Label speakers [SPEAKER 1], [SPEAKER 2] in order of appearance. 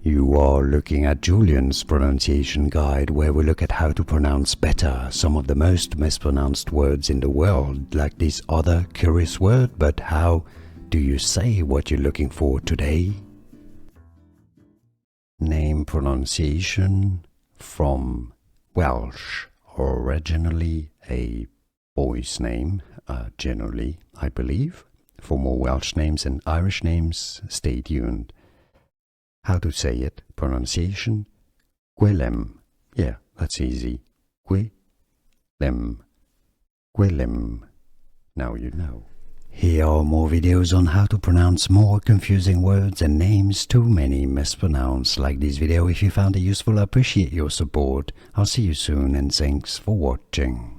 [SPEAKER 1] You are looking at Julian's pronunciation guide, where we look at how to pronounce better some of the most mispronounced words in the world, like this other curious word. But how do you say what you're looking for today? Name pronunciation from Welsh, originally a boy's name, generally, I believe. For more Welsh names and Irish names, stay tuned. How to say it? Pronunciation: Gwilym. Yeah, that's easy. Gwilym. Gwilym. Now you know. Here are more videos on how to pronounce more confusing words and names too many mispronounced. Like this video if you found it useful. I appreciate your support. I'll see you soon and thanks for watching.